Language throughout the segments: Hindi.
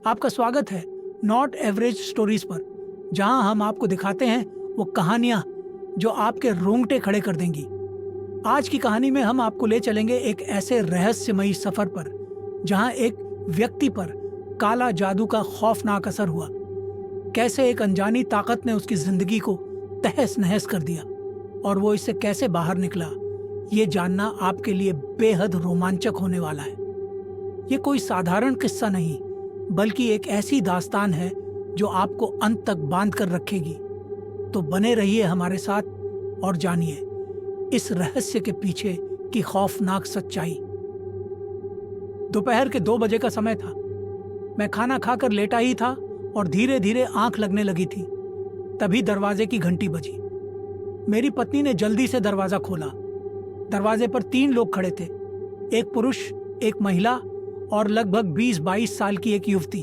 आपका स्वागत है नॉट एवरेज स्टोरीज पर, जहां हम आपको दिखाते हैं वो कहानियां जो आपके रोंगटे खड़े कर देंगी। आज की कहानी में हम आपको ले चलेंगे एक ऐसे रहस्यमयी सफर पर जहां एक व्यक्ति पर काला जादू का खौफनाक असर हुआ। कैसे एक अनजानी ताकत ने उसकी जिंदगी को तहस नहस कर दिया और वो इससे कैसे बाहर निकला, ये जानना आपके लिए बेहद रोमांचक होने वाला है। ये कोई साधारण किस्सा नहीं, बल्कि एक ऐसी दास्तान है जो आपको अंत तक बांध कर रखेगी। तो बने रहिए हमारे साथ और जानिए इस रहस्य के पीछे की खौफनाक सच्चाई। दोपहर के 2 बजे का समय था। मैं खाना खाकर लेटा ही था और धीरे धीरे आंख लगने लगी थी। तभी दरवाजे की घंटी बजी। मेरी पत्नी ने जल्दी से दरवाजा खोला। दरवाजे पर 3 लोग खड़े थे, एक पुरुष, एक महिला और लगभग 20-22 साल की एक युवती।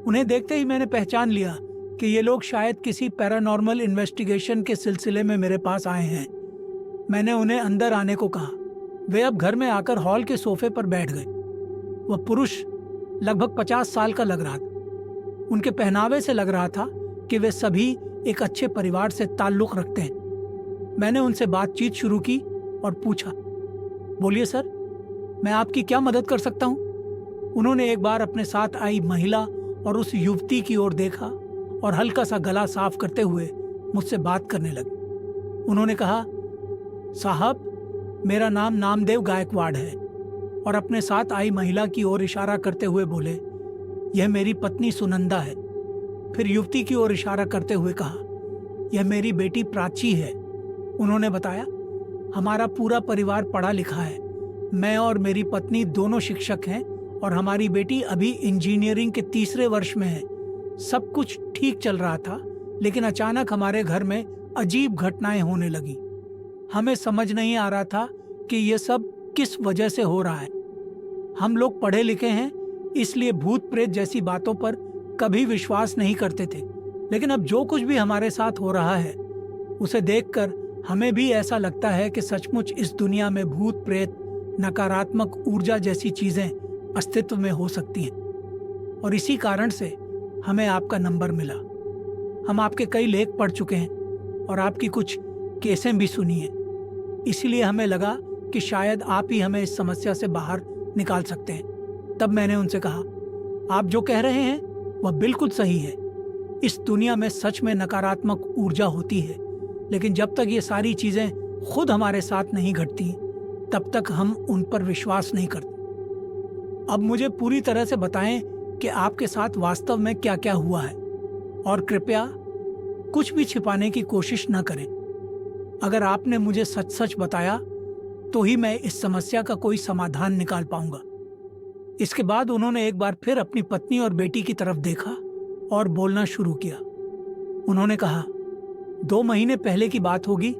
उन्हें देखते ही मैंने पहचान लिया कि ये लोग शायद किसी पैरानॉर्मल इन्वेस्टिगेशन के सिलसिले में मेरे पास आए हैं। मैंने उन्हें अंदर आने को कहा। वे अब घर में आकर हॉल के सोफे पर बैठ गए। वह पुरुष लगभग 50 साल का लग रहा था। उनके पहनावे से लग रहा था कि वे सभी एक अच्छे परिवार से ताल्लुक रखते हैं। मैंने उनसे बातचीत शुरू की और पूछा, बोलिए सर, मैं आपकी क्या मदद कर सकता हूँ? उन्होंने एक बार अपने साथ आई महिला और उस युवती की ओर देखा और हल्का सा गला साफ करते हुए मुझसे बात करने लगे। उन्होंने कहा, साहब, मेरा नाम नामदेव गायकवाड़ है। और अपने साथ आई महिला की ओर इशारा करते हुए बोले, यह मेरी पत्नी सुनंदा है। फिर युवती की ओर इशारा करते हुए कहा, यह मेरी बेटी प्राची है। उन्होंने बताया, हमारा पूरा परिवार पढ़ा लिखा है। मैं और मेरी पत्नी दोनों शिक्षक हैं और हमारी बेटी अभी इंजीनियरिंग के 3रे वर्ष में है। सब कुछ ठीक चल रहा था, लेकिन अचानक हमारे घर में अजीब घटनाएं होने लगी। हमें समझ नहीं आ रहा था कि ये सब किस वजह से हो रहा है। हम लोग पढ़े लिखे हैं, इसलिए भूत प्रेत जैसी बातों पर कभी विश्वास नहीं करते थे। लेकिन अब जो कुछ भी हमारे साथ हो रहा है, उसे देखकर हमें भी ऐसा लगता है कि सचमुच इस दुनिया में भूत प्रेत, नकारात्मक ऊर्जा जैसी चीजें अस्तित्व में हो सकती हैं। और इसी कारण से हमें आपका नंबर मिला। हम आपके कई लेख पढ़ चुके हैं और आपकी कुछ केसें भी सुनी हैं। इसीलिए हमें लगा कि शायद आप ही हमें इस समस्या से बाहर निकाल सकते हैं। तब मैंने उनसे कहा, आप जो कह रहे हैं वह बिल्कुल सही है। इस दुनिया में सच में नकारात्मक ऊर्जा होती है, लेकिन जब तक ये सारी चीजें खुद हमारे साथ नहीं घटती, तब तक हम उन पर विश्वास नहीं करते। अब मुझे पूरी तरह से बताएं कि आपके साथ वास्तव में क्या क्या हुआ है, और कृपया कुछ भी छिपाने की कोशिश न करें। अगर आपने मुझे सच सच बताया तो ही मैं इस समस्या का कोई समाधान निकाल पाऊंगा। इसके बाद उन्होंने एक बार फिर अपनी पत्नी और बेटी की तरफ देखा और बोलना शुरू किया। उन्होंने कहा, 2 महीने पहले की बात होगी।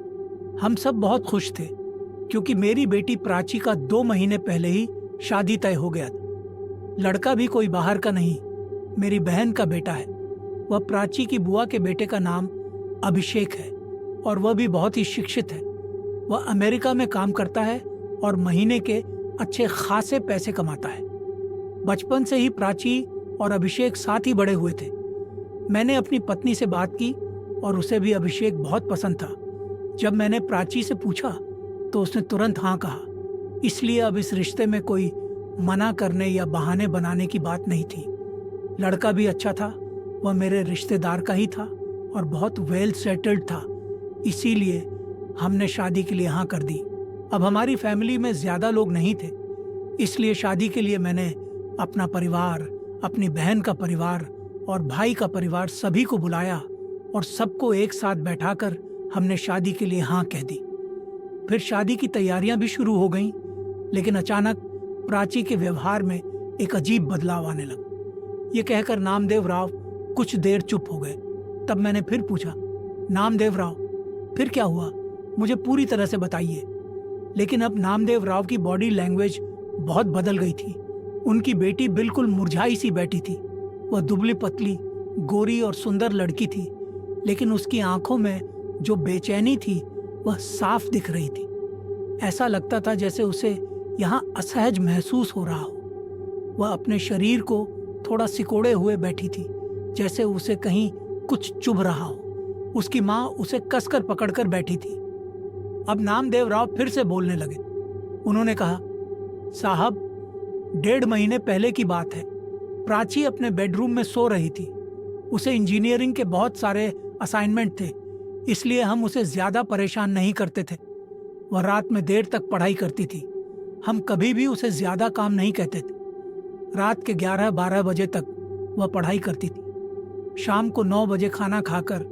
हम सब बहुत खुश थे क्योंकि मेरी बेटी प्राची का 2 महीने पहले ही शादी तय हो गया था। लड़का भी कोई बाहर का नहीं, मेरी बहन का बेटा है। वह प्राची की बुआ के बेटे का नाम अभिषेक है और वह भी बहुत ही शिक्षित है। वह अमेरिका में काम करता है और महीने के अच्छे खासे पैसे कमाता है। बचपन से ही प्राची और अभिषेक साथ ही बड़े हुए थे। मैंने अपनी पत्नी से बात की और उसे भी अभिषेक बहुत पसंद था। जब मैंने प्राची से पूछा तो उसने तुरंत हाँ कहा। इसलिए अब इस रिश्ते में कोई मना करने या बहाने बनाने की बात नहीं थी। लड़का भी अच्छा था, वह मेरे रिश्तेदार का ही था और बहुत वेल सेटल्ड था। इसीलिए हमने शादी के लिए हाँ कर दी। अब हमारी फैमिली में ज्यादा लोग नहीं थे, इसलिए शादी के लिए मैंने अपना परिवार, अपनी बहन का परिवार और भाई का परिवार सभी को बुलाया और सबको एक साथ बैठाकर हमने शादी के लिए हाँ कह दी। फिर शादी की तैयारियां भी शुरू हो गईं, लेकिन अचानक प्राची के व्यवहार में एक अजीब बदलाव आने लगा। ये कहकर नामदेव राव कुछ देर चुप हो गए। तब मैंने फिर पूछा, नामदेव राव, फिर क्या हुआ? मुझे पूरी तरह से बताइए। लेकिन अब नामदेव राव की बॉडी लैंग्वेज बहुत बदल गई थी। उनकी बेटी बिल्कुल मुरझाई सी बैठी थी। वह दुबली पतली, गोरी और सुंदर लड़की थी, लेकिन उसकी आंखों में जो बेचैनी थी वह साफ दिख रही थी। ऐसा लगता था जैसे उसे यहाँ असहज महसूस हो रहा हो। वह अपने शरीर को थोड़ा सिकोड़े हुए बैठी थी, जैसे उसे कहीं कुछ चुभ रहा हो। उसकी माँ उसे कसकर पकड़कर बैठी थी। अब नामदेव राव फिर से बोलने लगे। उन्होंने कहा, साहब, 1.5 महीने पहले की बात है। प्राची अपने बेडरूम में सो रही थी। उसे इंजीनियरिंग के बहुत सारे असाइनमेंट थे, इसलिए हम उसे ज्यादा परेशान नहीं करते थे। वह रात में देर तक पढ़ाई करती थी। हम कभी भी उसे ज्यादा काम नहीं कहते थे। रात के 11-12 बजे तक वह पढ़ाई करती थी। शाम को 9 बजे खाना खाकर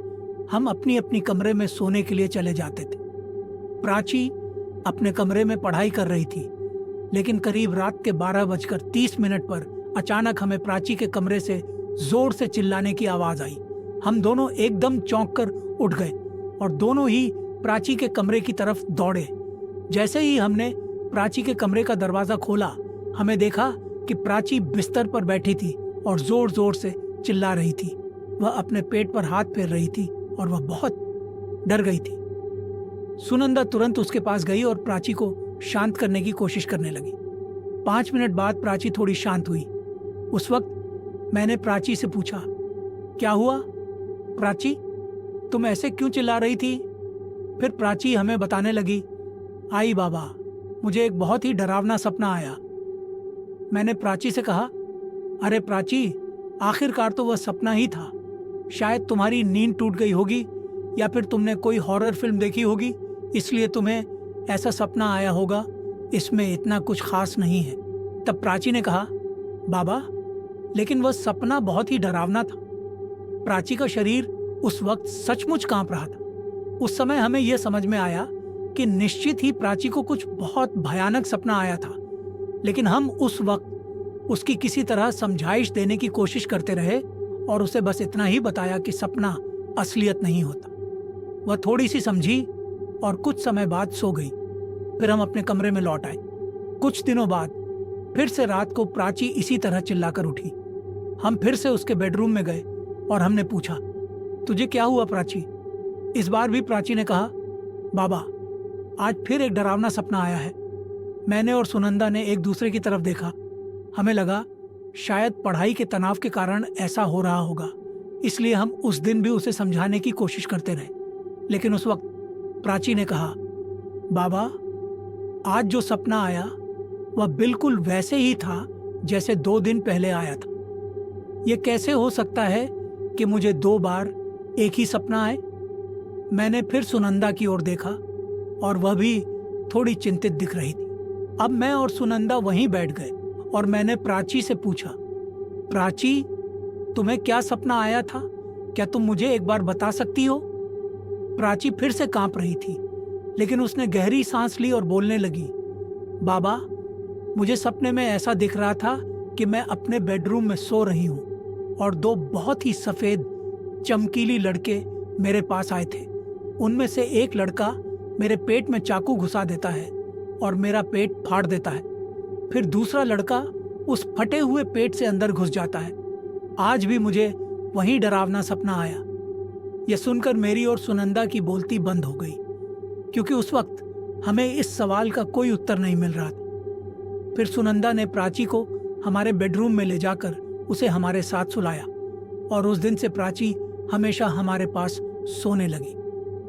हम अपनी अपनी कमरे में सोने के लिए चले जाते थे। प्राची अपने कमरे में पढ़ाई कर रही थी, लेकिन करीब रात के 12:30 पर अचानक हमें प्राची के कमरे से जोर से चिल्लाने की आवाज आई। हम दोनों एकदम चौंक कर उठ गए और दोनों ही प्राची के कमरे की तरफ दौड़े। जैसे ही हमने प्राची के कमरे का दरवाजा खोला, हमें देखा कि प्राची बिस्तर पर बैठी थी और जोर जोर से चिल्ला रही थी। वह अपने पेट पर हाथ फेर रही थी और वह बहुत डर गई थी। सुनंदा तुरंत उसके पास गई और प्राची को शांत करने की कोशिश करने लगी। 5 मिनट बाद प्राची थोड़ी शांत हुई। उस वक्त मैंने प्राची से पूछा, क्या हुआ प्राची, तुम ऐसे क्यों चिल्ला रही थी? फिर प्राची हमें बताने लगी, आई बाबा, मुझे एक बहुत ही डरावना सपना आया। मैंने प्राची से कहा, अरे प्राची, आखिरकार तो वह सपना ही था। शायद तुम्हारी नींद टूट गई होगी या फिर तुमने कोई हॉरर फिल्म देखी होगी, इसलिए तुम्हें ऐसा सपना आया होगा। इसमें इतना कुछ खास नहीं है। तब प्राची ने कहा, बाबा, लेकिन वह सपना बहुत ही डरावना था। प्राची का शरीर उस वक्त सचमुच कांप रहा था। उस समय हमें यह समझ में आया कि निश्चित ही प्राची को कुछ बहुत भयानक सपना आया था, लेकिन हम उस वक्त उसकी किसी तरह समझाइश देने की कोशिश करते रहे और उसे बस इतना ही बताया कि सपना असलियत नहीं होता। वह थोड़ी सी समझी और कुछ समय बाद सो गई। फिर हम अपने कमरे में लौट आए। कुछ दिनों बाद फिर से रात को प्राची इसी तरह चिल्लाकर उठी। हम फिर से उसके बेडरूम में गए और हमने पूछा, तुझे क्या हुआ प्राची? इस बार भी प्राची ने कहा, बाबा, आज फिर एक डरावना सपना आया है। मैंने और सुनंदा ने एक दूसरे की तरफ देखा। हमें लगा शायद पढ़ाई के तनाव के कारण ऐसा हो रहा होगा, इसलिए हम उस दिन भी उसे समझाने की कोशिश करते रहे। लेकिन उस वक्त प्राची ने कहा, बाबा, आज जो सपना आया वह बिल्कुल वैसे ही था जैसे 2 दिन पहले आया था। यह कैसे हो सकता है कि मुझे 2 बार एक ही सपना आए? मैंने फिर सुनंदा की ओर देखा और वह भी थोड़ी चिंतित दिख रही थी। अब मैं और सुनंदा वहीं बैठ गए और मैंने प्राची से पूछा, प्राची, तुम्हें क्या सपना आया था? क्या तुम मुझे एक बार बता सकती हो? प्राची फिर से कांप रही थी, लेकिन उसने गहरी सांस ली और बोलने लगी, बाबा, मुझे सपने में ऐसा दिख रहा था कि मैं अपने बेडरूम में सो रही हूँ और 2 बहुत ही सफेद चमकीली लड़के मेरे पास आए थे। उनमें से एक लड़का मेरे पेट में चाकू घुसा देता है और मेरा पेट फाड़ देता है। फिर दूसरा लड़का उस फटे हुए पेट से अंदर घुस जाता है। आज भी मुझे वही डरावना सपना आया। यह सुनकर मेरी और सुनंदा की बोलती बंद हो गई, क्योंकि उस वक्त हमें इस सवाल का कोई उत्तर नहीं मिल रहा था। फिर सुनंदा ने प्राची को हमारे बेडरूम में ले जाकर उसे हमारे साथ सुलाया और उस दिन से प्राची हमेशा हमारे पास सोने लगी।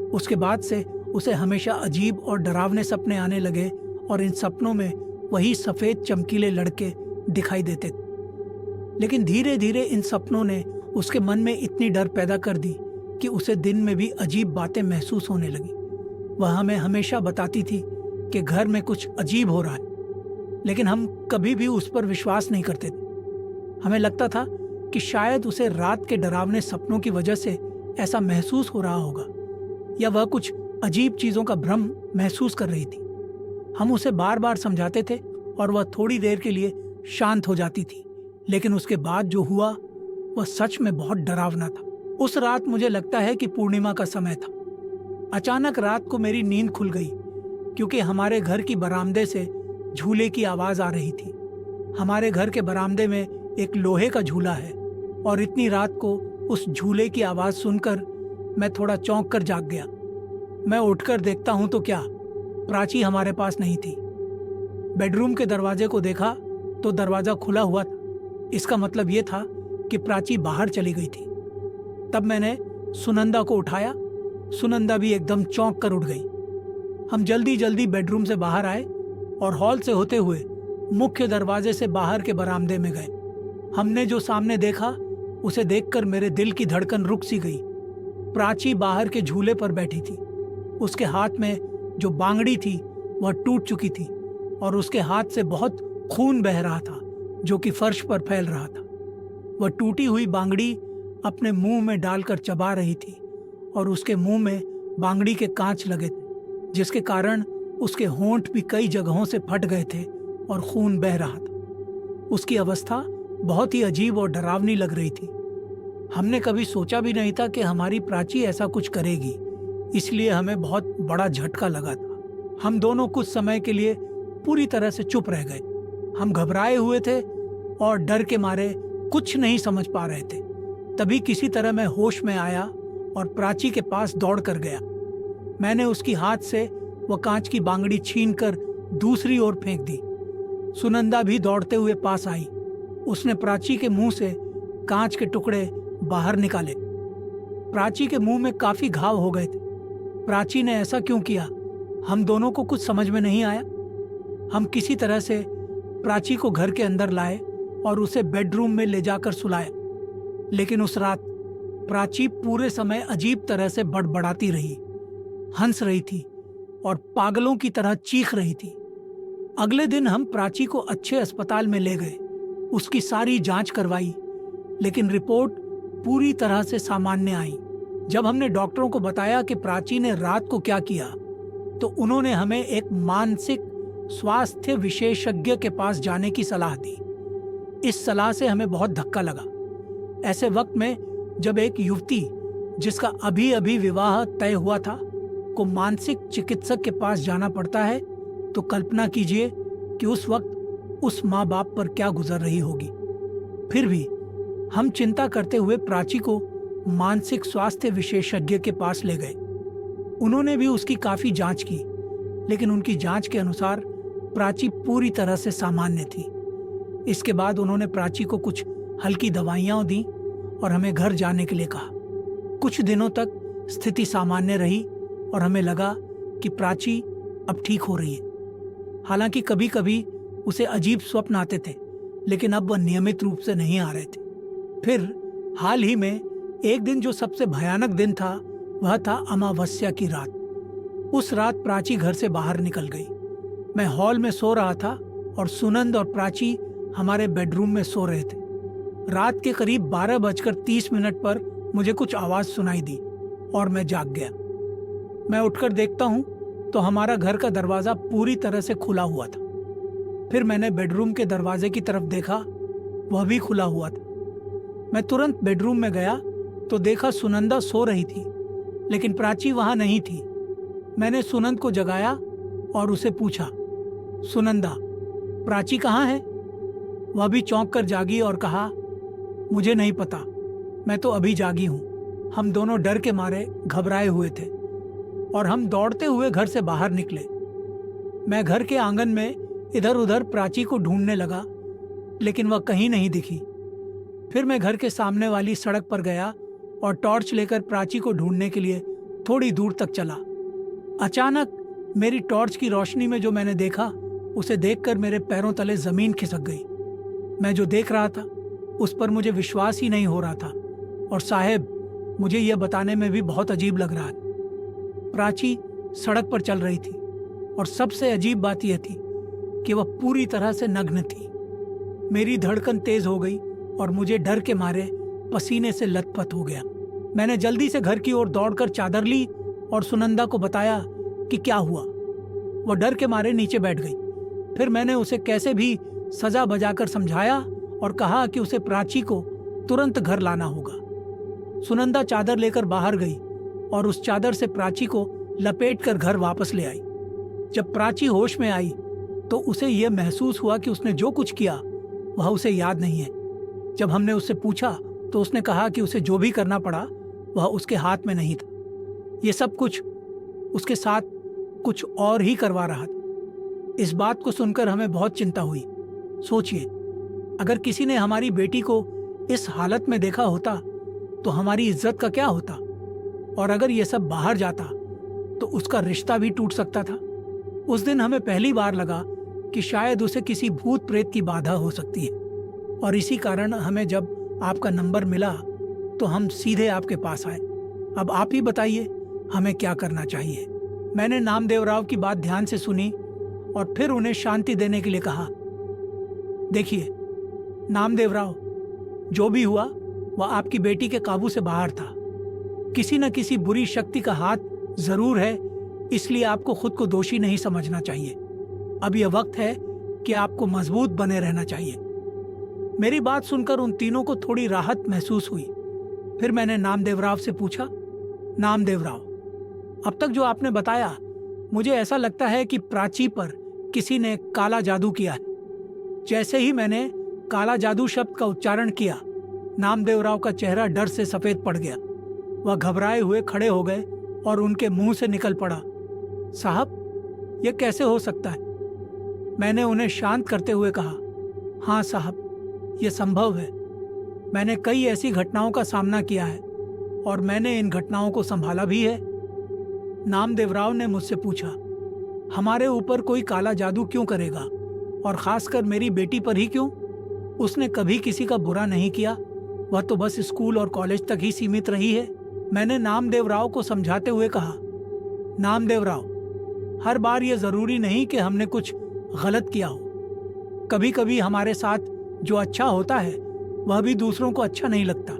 उसके बाद से उसे हमेशा अजीब और डरावने सपने आने लगे और इन सपनों में वही सफेद चमकीले लड़के दिखाई देते थे। लेकिन धीरे धीरे इन सपनों ने उसके मन में इतनी डर पैदा कर दी कि उसे दिन में भी अजीब बातें महसूस होने लगी। वह हमें हमेशा बताती थी कि घर में कुछ अजीब हो रहा है, लेकिन हम कभी भी उस पर विश्वास नहीं करते थे। हमें लगता था कि शायद उसे रात के डरावने सपनों की वजह से ऐसा महसूस हो रहा होगा या वह कुछ अजीब चीजों का भ्रम महसूस कर रही थी। हम उसे बार बार समझाते थे और वह थोड़ी देर के लिए शांत हो जाती थी, लेकिन उसके बाद जो हुआ वह सच में बहुत डरावना था। उस रात मुझे लगता है कि पूर्णिमा का समय था। अचानक रात को मेरी नींद खुल गई, क्योंकि हमारे घर की बरामदे से झूले की आवाज आ रही थी। हमारे घर के बरामदे में एक लोहे का झूला है और इतनी रात को उस झूले की आवाज सुनकर मैं थोड़ा चौंक कर जाग गया। मैं उठकर देखता हूं तो क्या, प्राची हमारे पास नहीं थी। बेडरूम के दरवाजे को देखा तो दरवाजा खुला हुआ था, इसका मतलब ये था कि प्राची बाहर चली गई थी। तब मैंने सुनंदा को उठाया। सुनंदा भी एकदम चौंक कर उठ गई। हम जल्दी जल्दी बेडरूम से बाहर आए और हॉल से होते हुए मुख्य दरवाजे से बाहर के बरामदे में गए। हमने जो सामने देखा उसे देखकर मेरे दिल की धड़कन रुक सी गई। प्राची बाहर के झूले पर बैठी थी। उसके हाथ में जो बांगड़ी थी वह टूट चुकी थी और उसके हाथ से बहुत खून बह रहा था जो कि फर्श पर फैल रहा था। वह टूटी हुई बांगड़ी अपने मुंह में डालकर चबा रही थी और उसके मुंह में बांगड़ी के कांच लगे थे, जिसके कारण उसके होंठ भी कई जगहों से फट गए थे और खून बह रहा था। उसकी अवस्था बहुत ही अजीब और डरावनी लग रही थी। हमने कभी सोचा भी नहीं था कि हमारी प्राची ऐसा कुछ करेगी, इसलिए हमें बहुत बड़ा झटका लगा था। हम दोनों कुछ समय के लिए पूरी तरह से चुप रह गए। हम घबराए हुए थे और डर के मारे कुछ नहीं समझ पा रहे थे। तभी किसी तरह मैं होश में आया और प्राची के पास दौड़ कर गया। मैंने उसकी हाथ से वह कांच की बांगड़ी छीनकर दूसरी ओर फेंक दी। सुनंदा भी दौड़ते हुए पास आई। उसने प्राची के मुंह से कांच के टुकड़े बाहर निकाले। प्राची के मुंह में काफी घाव हो गए थे। प्राची ने ऐसा क्यों किया, हम दोनों को कुछ समझ में नहीं आया। हम किसी तरह से प्राची को घर के अंदर लाए और उसे बेडरूम में ले जाकर सुलाया। लेकिन उस रात प्राची पूरे समय अजीब तरह से बड़बड़ाती रही, हंस रही थी और पागलों की तरह चीख रही थी। अगले दिन हम प्राची को अच्छे अस्पताल में ले गए। उसकी सारी जांच करवाई, लेकिन रिपोर्ट पूरी तरह से सामान्य आई। जब हमने डॉक्टरों को बताया कि प्राची ने रात को क्या किया, तो उन्होंने हमें एक मानसिक स्वास्थ्य विशेषज्ञ के पास जाने की सलाह दी। इस सलाह से हमें बहुत धक्का लगा। ऐसे वक्त में जब एक युवती जिसका अभी अभी विवाह तय हुआ था को मानसिक चिकित्सक के पास जाना पड़ता है, तो कल्पना कीजिए कि उस वक्त उस माँ बाप पर क्या गुजर रही होगी। फिर भी हम चिंता करते हुए प्राची को मानसिक स्वास्थ्य विशेषज्ञ के पास ले गए। उन्होंने भी उसकी काफी जांच की, लेकिन उनकी जांच के अनुसार प्राची पूरी तरह से सामान्य थी। इसके बाद उन्होंने प्राची को कुछ हल्की दवाइयां दी और हमें घर जाने के लिए कहा। कुछ दिनों तक स्थिति सामान्य रही और हमें लगा कि प्राची अब ठीक हो रही है। हालांकि कभी कभी उसे अजीब स्वप्न आते थे, लेकिन अब वह नियमित रूप से नहीं आ रहे थे। फिर हाल ही में एक दिन जो सबसे भयानक दिन था, वह था अमावस्या की रात। उस रात प्राची घर से बाहर निकल गई। मैं हॉल में सो रहा था और सुनंद और प्राची हमारे बेडरूम में सो रहे थे। रात के करीब 12:30 पर मुझे कुछ आवाज सुनाई दी और मैं जाग गया। मैं उठकर देखता हूं तो हमारा घर का दरवाजा पूरी तरह से खुला हुआ था। फिर मैंने बेडरूम के दरवाजे की तरफ देखा, वह भी खुला हुआ था। मैं तुरंत बेडरूम में गया तो देखा सुनंदा सो रही थी, लेकिन प्राची वहां नहीं थी। मैंने सुनंद को जगाया और उसे पूछा, सुनंदा, प्राची कहाँ है? वह भी चौंक कर जागी और कहा, मुझे नहीं पता, मैं तो अभी जागी हूं। हम दोनों डर के मारे घबराए हुए थे और हम दौड़ते हुए घर से बाहर निकले। मैं घर के आंगन में इधर उधर प्राची को ढूंढने लगा, लेकिन वह कहीं नहीं दिखी। फिर मैं घर के सामने वाली सड़क पर गया और टॉर्च लेकर प्राची को ढूंढने के लिए थोड़ी दूर तक चला। अचानक मेरी टॉर्च की रोशनी में जो मैंने देखा, उसे देखकर मेरे पैरों तले जमीन खिसक गई। मैं जो देख रहा था उस पर मुझे विश्वास ही नहीं हो रहा था, और साहब, मुझे यह बताने में भी बहुत अजीब लग रहा है। प्राची सड़क पर चल रही थी और सबसे अजीब बात यह थी कि वह पूरी तरह से नग्न थी। मेरी धड़कन तेज हो गई और मुझे डर के मारे पसीने से लथपथ हो गया। मैंने जल्दी से घर की ओर दौड़कर चादर ली और सुनंदा को बताया कि क्या हुआ। वह डर के मारे नीचे बैठ गई। फिर मैंने उसे कैसे भी सजा बजाकर समझाया और कहा कि उसे प्राची को तुरंत घर लाना होगा। सुनंदा चादर लेकर बाहर गई और उस चादर से प्राची को लपेटकर घर वापस ले आई। जब प्राची होश में आई तो उसे यह महसूस हुआ कि उसने जो कुछ किया वह उसे याद नहीं है। जब हमने उससे पूछा तो उसने कहा कि उसे जो भी करना पड़ा वह उसके हाथ में नहीं था। ये सब कुछ उसके साथ कुछ और ही करवा रहा था। इस बात को सुनकर हमें बहुत चिंता हुई। सोचिए, अगर किसी ने हमारी बेटी को इस हालत में देखा होता तो हमारी इज्जत का क्या होता, और अगर ये सब बाहर जाता तो उसका रिश्ता भी टूट सकता था। उस दिन हमें पहली बार लगा कि शायद उसे किसी भूत प्रेत की बाधा हो सकती है, और इसी कारण हमें जब आपका नंबर मिला तो हम सीधे आपके पास आए। अब आप ही बताइए हमें क्या करना चाहिए। मैंने नामदेव राव की बात ध्यान से सुनी और फिर उन्हें शांति देने के लिए कहा, देखिए नामदेव राव, जो भी हुआ वह आपकी बेटी के काबू से बाहर था। किसी न किसी बुरी शक्ति का हाथ जरूर है, इसलिए आपको खुद को दोषी नहीं समझना चाहिए। अब यह वक्त है कि आपको मजबूत बने रहना चाहिए। मेरी बात सुनकर उन तीनों को थोड़ी राहत महसूस हुई। फिर मैंने नामदेव राव से पूछा, नामदेव राव, अब तक जो आपने बताया, मुझे ऐसा लगता है कि प्राची पर किसी ने काला जादू किया है। जैसे ही मैंने काला जादू शब्द का उच्चारण किया, नामदेव राव का चेहरा डर से सफेद पड़ गया। वह घबराए हुए खड़े हो गए और उनके मुंह से निकल पड़ा, साहब यह कैसे हो सकता है। मैंने उन्हें शांत करते हुए कहा, हाँ साहब, यह संभव है। मैंने कई ऐसी घटनाओं का सामना किया है और मैंने इन घटनाओं को संभाला भी है। नामदेव राव ने मुझसे पूछा, हमारे ऊपर कोई काला जादू क्यों करेगा, और खासकर मेरी बेटी पर ही क्यों? उसने कभी किसी का बुरा नहीं किया, वह तो बस स्कूल और कॉलेज तक ही सीमित रही है। मैंने नामदेव राव को समझाते हुए कहा, नामदेव राव, हर बार यह जरूरी नहीं कि हमने कुछ गलत किया हो। कभी कभी हमारे साथ जो अच्छा होता है वह भी दूसरों को अच्छा नहीं लगता।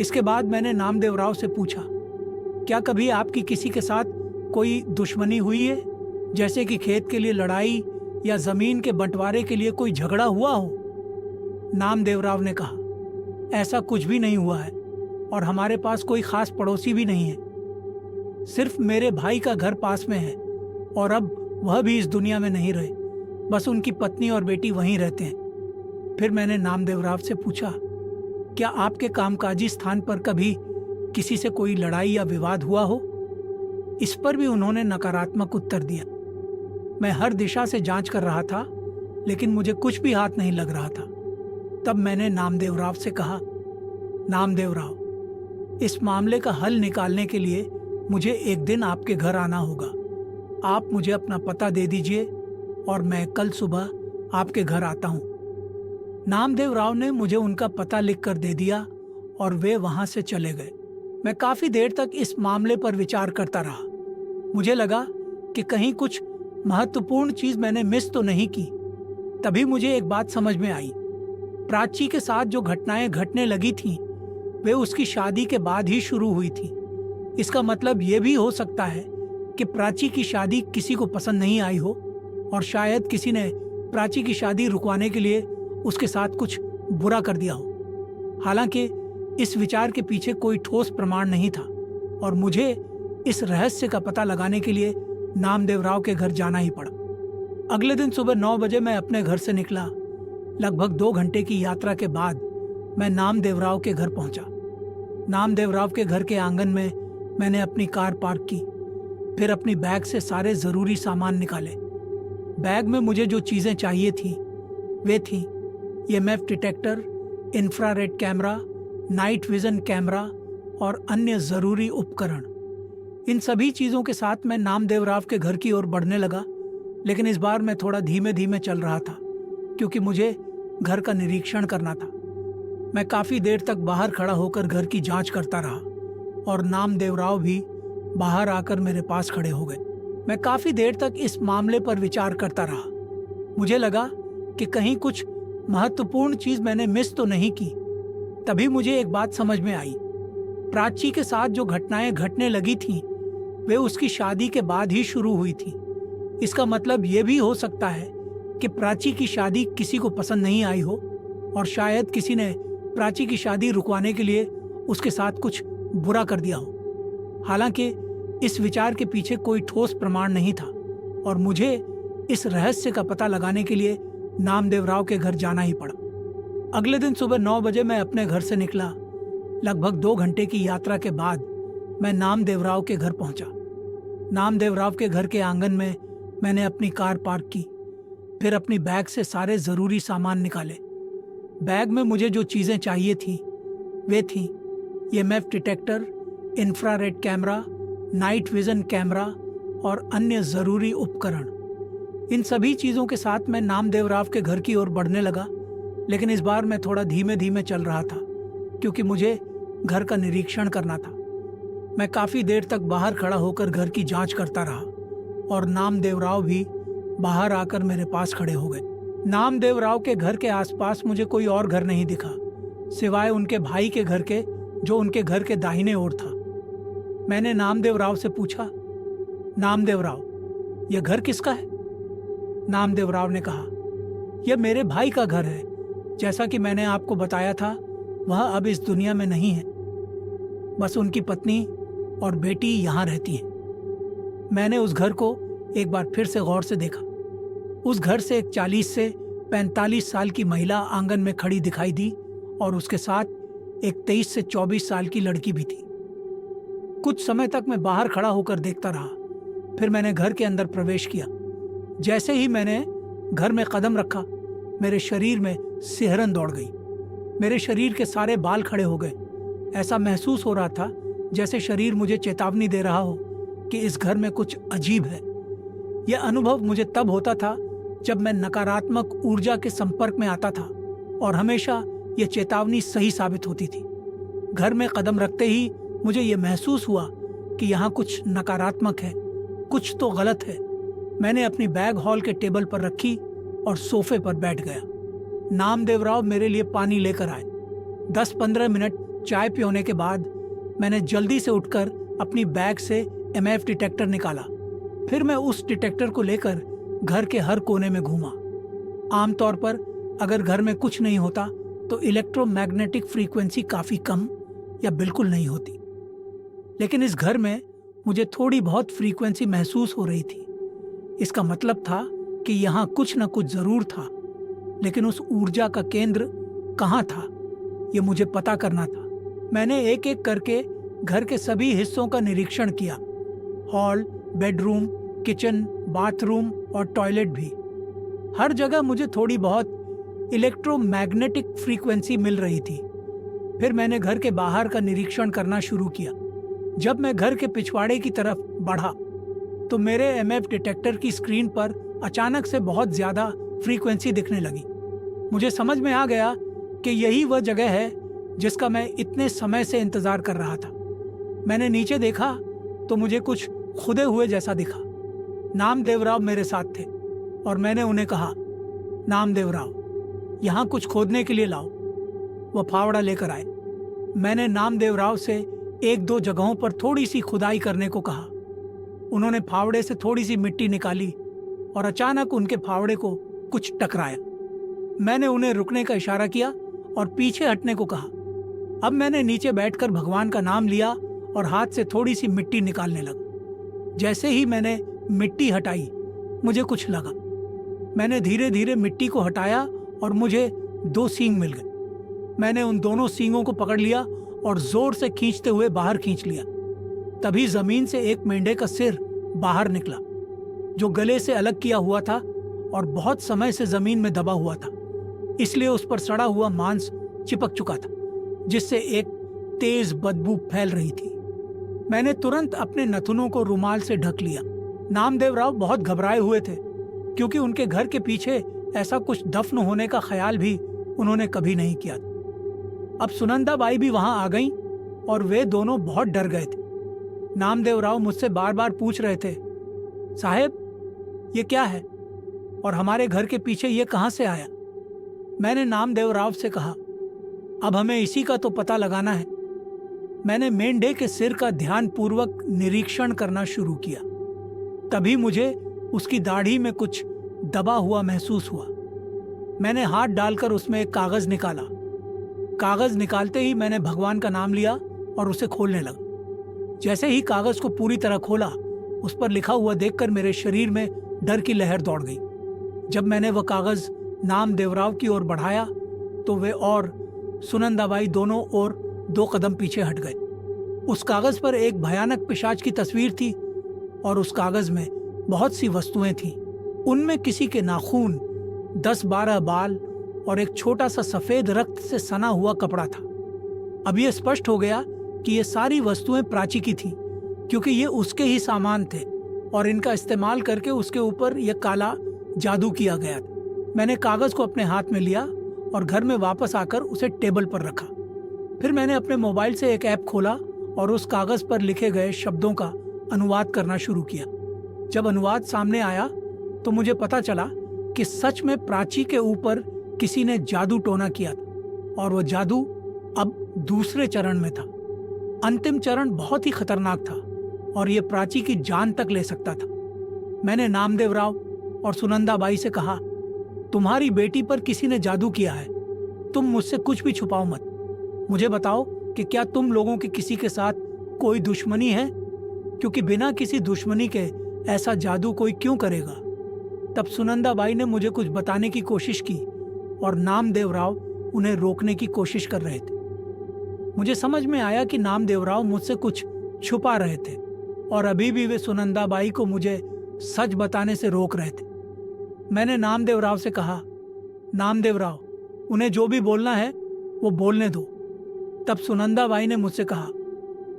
इसके बाद मैंने नामदेव राव से पूछा, क्या कभी आपकी किसी के साथ कोई दुश्मनी हुई है, जैसे कि खेत के लिए लड़ाई या जमीन के बंटवारे के लिए कोई झगड़ा हुआ हो? नामदेव राव ने कहा, ऐसा कुछ भी नहीं हुआ है और हमारे पास कोई खास पड़ोसी भी नहीं है। सिर्फ मेरे भाई का घर पास में है और अब वह भी इस दुनिया में नहीं रहे, बस उनकी पत्नी और बेटी वहीं रहते हैं। फिर मैंने नामदेव राव से पूछा, क्या आपके कामकाजी स्थान पर कभी किसी से कोई लड़ाई या विवाद हुआ हो? इस पर भी उन्होंने नकारात्मक उत्तर दिया। मैं हर दिशा से जांच कर रहा था, लेकिन मुझे कुछ भी हाथ नहीं लग रहा था। तब मैंने नामदेव राव से कहा, नामदेव राव, इस मामले का हल निकालने के लिए मुझे एक दिन आपके घर आना होगा। आप मुझे अपना पता दे दीजिए और मैं कल सुबह आपके घर आता हूँ। नामदेव राव ने मुझे उनका पता लिखकर दे दिया और वे वहां से चले गए। मैं काफी देर तक इस मामले पर विचार करता रहा। मुझे लगा कि कहीं कुछ महत्वपूर्ण चीज मैंने मिस तो नहीं की। तभी मुझे एक बात समझ में आई। प्राची के साथ जो घटनाएं घटने लगी थीं, वे उसकी शादी के बाद ही शुरू हुई थी। इसका मतलब ये भी हो सकता है कि प्राची की शादी किसी को पसंद नहीं आई हो और शायद किसी ने प्राची की शादी रुकवाने के लिए उसके साथ कुछ बुरा कर दिया हो। हालांकि इस विचार के पीछे कोई ठोस प्रमाण नहीं था और मुझे इस रहस्य का पता लगाने के लिए नामदेव राव के घर जाना ही पड़ा। अगले दिन सुबह 9 बजे मैं अपने घर से निकला। लगभग 2 घंटे की यात्रा के बाद मैं नामदेव राव के घर पहुंचा। नामदेव राव के घर के आंगन में मैंने अपनी कार पार्क की, फिर अपनी बैग से सारे ज़रूरी सामान निकाले। बैग में मुझे जो चीज़ें चाहिए थी वे थीं EMF detector, infrared camera, night vision camera और अन्य ज़रूरी उपकरण। इन सभी चीज़ों के साथ मैं नामदेव राव के घर की ओर बढ़ने लगा, लेकिन इस बार मैं थोड़ा धीमे धीमे चल रहा था क्योंकि मुझे घर का निरीक्षण करना था। मैं काफ़ी देर तक बाहर खड़ा होकर घर की जांच करता रहा और नामदेव राव भी बाहर आकर मेरे पास खड़े हो गए। मैं काफ़ी देर तक इस मामले पर विचार करता रहा। मुझे लगा कि कहीं कुछ महत्वपूर्ण चीज़ मैंने मिस तो नहीं की। तभी मुझे एक बात समझ में आई। प्राची के साथ जो घटनाएं घटने लगी थीं, वे उसकी शादी के बाद ही शुरू हुई थी। इसका मतलब ये भी हो सकता है कि प्राची की शादी किसी को पसंद नहीं आई हो और शायद किसी ने प्राची की शादी रुकवाने के लिए उसके साथ कुछ बुरा कर दिया हो। हालांकि इस विचार के पीछे कोई ठोस प्रमाण नहीं था और मुझे इस रहस्य का पता लगाने के लिए नामदेव राव के घर जाना ही पड़ा। अगले दिन सुबह 9 बजे मैं अपने घर से निकला। लगभग 2 घंटे की यात्रा के बाद मैं नामदेव राव के घर पहुंचा। नामदेव राव के घर के आंगन में मैंने अपनी कार पार्क की, फिर अपनी बैग से सारे ज़रूरी सामान निकाले। बैग में मुझे जो चीज़ें चाहिए थी वे थी EMF detector, infrared camera, night vision camera और अन्य ज़रूरी उपकरण। इन सभी चीज़ों के साथ मैं नामदेव राव के घर की ओर बढ़ने लगा, लेकिन इस बार मैं थोड़ा धीमे धीमे चल रहा था क्योंकि मुझे घर का निरीक्षण करना था। मैं काफ़ी देर तक बाहर खड़ा होकर घर की जांच करता रहा और नामदेव राव भी बाहर आकर मेरे पास खड़े हो गए। नामदेव राव के घर के आसपास मुझे कोई और घर नहीं दिखा सिवाय उनके भाई के घर के, जो उनके घर के दाहिने ओर था। मैंने नामदेव राव से पूछा, नामदेव राव, यह घर किसका है? नामदेव राव ने कहा, यह मेरे भाई का घर है। जैसा कि मैंने आपको बताया था, वह अब इस दुनिया में नहीं है। बस उनकी पत्नी और बेटी यहाँ रहती हैं। मैंने उस घर को एक बार फिर से गौर से देखा। उस घर से एक 40 से 45 साल की महिला आंगन में खड़ी दिखाई दी और उसके साथ एक 23 से 24 साल की लड़की भी थी। कुछ समय तक मैं बाहर खड़ा होकर देखता रहा, फिर मैंने घर के अंदर प्रवेश किया। जैसे ही मैंने घर में कदम रखा, मेरे शरीर में सिहरन दौड़ गई। मेरे शरीर के सारे बाल खड़े हो गए। ऐसा महसूस हो रहा था जैसे शरीर मुझे चेतावनी दे रहा हो कि इस घर में कुछ अजीब है। यह अनुभव मुझे तब होता था जब मैं नकारात्मक ऊर्जा के संपर्क में आता था और हमेशा यह चेतावनी सही साबित होती थी। घर में कदम रखते ही मुझे यह महसूस हुआ कि यहाँ कुछ नकारात्मक है, कुछ तो गलत है। मैंने अपनी बैग हॉल के टेबल पर रखी और सोफे पर बैठ गया। नामदेव राव मेरे लिए पानी लेकर आए। 10-15 मिनट चाय पियोने के बाद मैंने जल्दी से उठकर अपनी बैग से EMF डिटेक्टर निकाला। फिर मैं उस डिटेक्टर को लेकर घर के हर कोने में घूमा। आमतौर पर अगर घर में कुछ नहीं होता तो इलेक्ट्रोमैग्नेटिक फ्रीक्वेंसी काफ़ी कम या बिल्कुल नहीं होती, लेकिन इस घर में मुझे थोड़ी बहुत फ्रीक्वेंसी महसूस हो रही थी। इसका मतलब था कि यहाँ कुछ न कुछ ज़रूर था, लेकिन उस ऊर्जा का केंद्र कहाँ था ये मुझे पता करना था। मैंने एक एक करके घर के सभी हिस्सों का निरीक्षण किया, हॉल, बेडरूम, किचन, बाथरूम और टॉयलेट भी। हर जगह मुझे थोड़ी बहुत इलेक्ट्रोमैग्नेटिक फ्रीक्वेंसी मिल रही थी। फिर मैंने घर के बाहर का निरीक्षण करना शुरू किया। जब मैं घर के पिछवाड़े की तरफ बढ़ा तो मेरे EMF डिटेक्टर की स्क्रीन पर अचानक से बहुत ज़्यादा फ्रीक्वेंसी दिखने लगी। मुझे समझ में आ गया कि यही वह जगह है जिसका मैं इतने समय से इंतज़ार कर रहा था। मैंने नीचे देखा तो मुझे कुछ खुदे हुए जैसा दिखा। नामदेव राव मेरे साथ थे और मैंने उन्हें कहा, नामदेव राव, यहाँ कुछ खोदने के लिए लाओ। वह फावड़ा लेकर आए। मैंने नामदेव राव से 1-2 जगहों पर थोड़ी सी खुदाई करने को कहा। उन्होंने फावड़े से थोड़ी सी मिट्टी निकाली और अचानक उनके फावड़े को कुछ टकराया। मैंने उन्हें रुकने का इशारा किया और पीछे हटने को कहा। अब मैंने नीचे बैठकर भगवान का नाम लिया और हाथ से थोड़ी सी मिट्टी निकालने लगा। जैसे ही मैंने मिट्टी हटाई, मुझे कुछ लगा। मैंने धीरे धीरे मिट्टी को हटाया और मुझे 2 सींग मिल गए। मैंने उन दोनों सींगों को पकड़ लिया और जोर से खींचते हुए बाहर खींच लिया। तभी जमीन से एक मेंढे का सिर बाहर निकला, जो गले से अलग किया हुआ था और बहुत समय से जमीन में दबा हुआ था, इसलिए उस पर सड़ा हुआ मांस चिपक चुका था, जिससे एक तेज बदबू फैल रही थी। मैंने तुरंत अपने नथुनों को रुमाल से ढक लिया। नामदेव राव बहुत घबराए हुए थे, क्योंकि उनके घर के पीछे ऐसा कुछ दफन होने का ख्याल भी उन्होंने कभी नहीं किया था। अब सुनंदा बाई भी वहां आ गईं और वे दोनों बहुत डर गए थे। नामदेव राव मुझसे बार बार पूछ रहे थे, साहेब ये क्या है और हमारे घर के पीछे ये कहां से आया? मैंने नामदेव राव से कहा, अब हमें इसी का तो पता लगाना है। मैंने मेंढे के सिर का ध्यानपूर्वक निरीक्षण करना शुरू किया। तभी मुझे उसकी दाढ़ी में कुछ दबा हुआ महसूस हुआ। मैंने हाथ डालकर उसमें एक कागज निकाला। कागज निकालते ही मैंने भगवान का नाम लिया और उसे खोलने लगा। जैसे ही कागज को पूरी तरह खोला, उस पर लिखा हुआ देखकर मेरे शरीर में डर की लहर दौड़ गई। जब मैंने वह कागज नामदेव राव की ओर बढ़ाया तो वे और सुनंदाबाई दोनों और 2 कदम पीछे हट गए। उस कागज पर एक भयानक पिशाच की तस्वीर थी और उस कागज में बहुत सी वस्तुएं थीं। उनमें किसी के नाखून, 10-12 बाल और एक छोटा सा सफेद रक्त से सना हुआ कपड़ा था। अब यह स्पष्ट हो गया कि ये सारी वस्तुएं प्राची की थीं, क्योंकि ये उसके ही सामान थे और इनका इस्तेमाल करके उसके ऊपर यह काला जादू किया गया था। मैंने कागज को अपने हाथ में लिया और घर में वापस आकर उसे टेबल पर रखा। फिर मैंने अपने मोबाइल से एक ऐप खोला और उस कागज पर लिखे गए शब्दों का अनुवाद करना शुरू किया। जब अनुवाद सामने आया तो मुझे पता चला कि सच में प्राची के ऊपर किसी ने जादू टोना किया था और वह जादू अब दूसरे चरण में था। अंतिम चरण बहुत ही खतरनाक था और यह प्राची की जान तक ले सकता था। मैंने नामदेव राव और सुनंदा बाई से कहा, तुम्हारी बेटी पर किसी ने जादू किया है, तुम मुझसे कुछ भी छुपाओ मत। मुझे बताओ कि क्या तुम लोगों की किसी के साथ कोई दुश्मनी है, क्योंकि बिना किसी दुश्मनी के ऐसा जादू कोई क्यों करेगा। तब सुनंदा बाई ने मुझे कुछ बताने की कोशिश की और नामदेव राव उन्हें रोकने की कोशिश कर रहे थे। मुझे समझ में आया कि नामदेव राव मुझसे कुछ छुपा रहे थे और अभी भी वे सुनंदा बाई को मुझे सच बताने से रोक रहे थे। मैंने नामदेव राव से कहा, नामदेव राव, उन्हें जो भी बोलना है वो बोलने दो। तब सुनंदा बाई ने मुझसे कहा,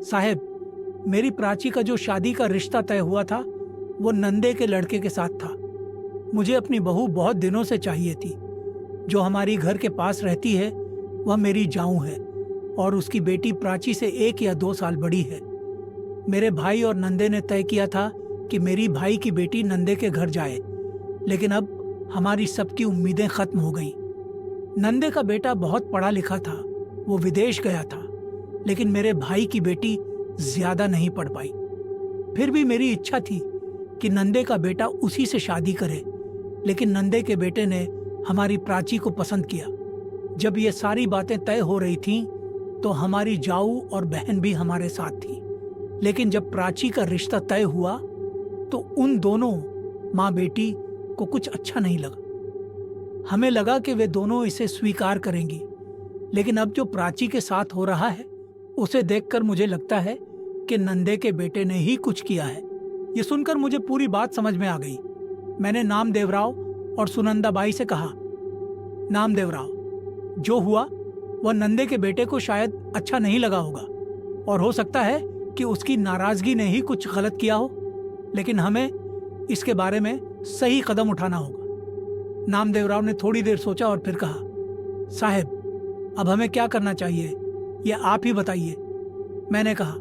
साहब, मेरी प्राची का जो शादी का रिश्ता तय हुआ था वो नंदे के लड़के के साथ था। मुझे अपनी बहू बहुत दिनों से चाहिए थी। जो हमारी घर के पास रहती है वह मेरी जाऊं है और उसकी बेटी प्राची से 1 या 2 साल बड़ी है। मेरे भाई और नंदे ने तय किया था कि मेरी भाई की बेटी नंदे के घर जाए, लेकिन अब हमारी सबकी उम्मीदें खत्म हो गईं। नंदे का बेटा बहुत पढ़ा लिखा था, वो विदेश गया था, लेकिन मेरे भाई की बेटी ज्यादा नहीं पढ़ पाई। फिर भी मेरी इच्छा थी कि नंदे का बेटा उसी से शादी करे, लेकिन नंदे के बेटे ने हमारी प्राची को पसंद किया। जब ये सारी बातें तय हो रही थीं, तो हमारी जाऊ और बहन भी हमारे साथ थी। लेकिन जब प्राची का रिश्ता तय हुआ तो उन दोनों माँ बेटी को कुछ अच्छा नहीं लगा। हमें लगा कि वे दोनों इसे स्वीकार करेंगी, लेकिन अब जो प्राची के साथ हो रहा है उसे देखकर मुझे लगता है कि नंदे के बेटे ने ही कुछ किया है। ये सुनकर मुझे पूरी बात समझ में आ गई। मैंने नामदेव राव और सुनंदा बाई से कहा, नामदेव राव, जो हुआ वह नंदे के बेटे को शायद अच्छा नहीं लगा होगा और हो सकता है कि उसकी नाराजगी ने ही कुछ गलत किया हो, लेकिन हमें इसके बारे में सही कदम उठाना होगा। नामदेव राव ने थोड़ी देर सोचा और फिर कहा, साहब, अब हमें क्या करना चाहिए ये आप ही बताइए। मैंने कहा,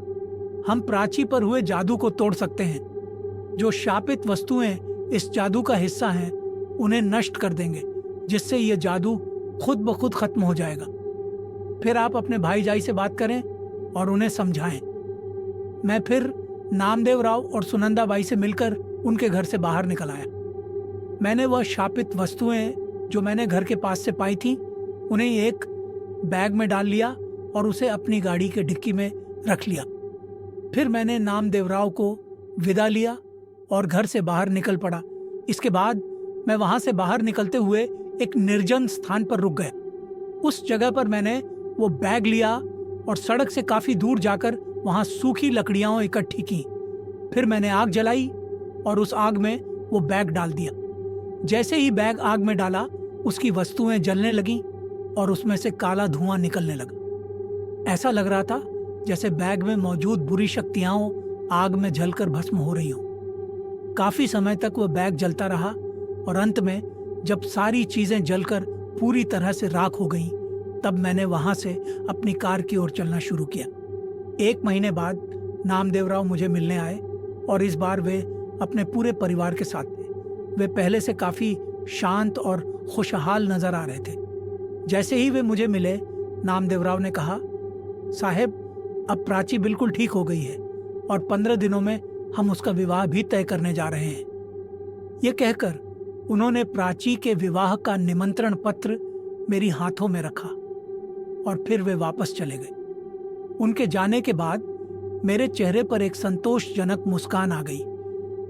हम प्राची पर हुए जादू को तोड़ सकते हैं। जो शापित वस्तुएं इस जादू का हिस्सा हैं उन्हें नष्ट कर देंगे, जिससे यह जादू खुद ब खुद खत्म हो जाएगा। फिर आप अपने भाई जाई से बात करें और उन्हें समझाएं। मैं फिर नामदेव राव और सुनंदा बाई से मिलकर उनके घर से बाहर निकल आया। मैंने वह शापित वस्तुएं जो मैंने घर के पास से पाई थी उन्हें एक बैग में डाल लिया और उसे अपनी गाड़ी के डिक्की में रख लिया। फिर मैंने नामदेव राव को विदा लिया और घर से बाहर निकल पड़ा। इसके बाद मैं वहां से बाहर निकलते हुए एक निर्जन स्थान पर रुक गया। उस जगह पर मैंने वो बैग लिया और सड़क से काफी दूर जाकर वहां सूखी लकड़ियां इकट्ठी की। फिर मैंने आग जलाई और उस आग में वो बैग डाल दिया। जैसे ही बैग आग में डाला, उसकी वस्तुएं जलने लगीं और उसमें से काला धुआं निकलने लगा। ऐसा लग रहा था जैसे बैग में मौजूद बुरी शक्तियां आग में जलकर भस्म हो रही हों। काफी समय तक वह बैग जलता रहा और अंत में जब सारी चीजें जलकर पूरी तरह से राख हो गईं, तब मैंने वहां से अपनी कार की ओर चलना शुरू किया। 1 महीने बाद नामदेव राव मुझे मिलने आए और इस बार वे अपने पूरे परिवार के साथ थे। वे पहले से काफी शांत और खुशहाल नजर आ रहे थे। जैसे ही वे मुझे मिले, नामदेव राव ने कहा, साहब, अब प्राची बिल्कुल ठीक हो गई है और 15 दिनों में हम उसका विवाह भी तय करने जा रहे हैं। ये कहकर उन्होंने प्राची के विवाह का निमंत्रण पत्र मेरी हाथों में रखा और फिर वे वापस चले गए। उनके जाने के बाद मेरे चेहरे पर एक संतोषजनक मुस्कान आ गई,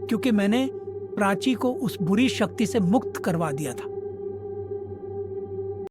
क्योंकि मैंने प्राची को उस बुरी शक्ति से मुक्त करवा दिया था।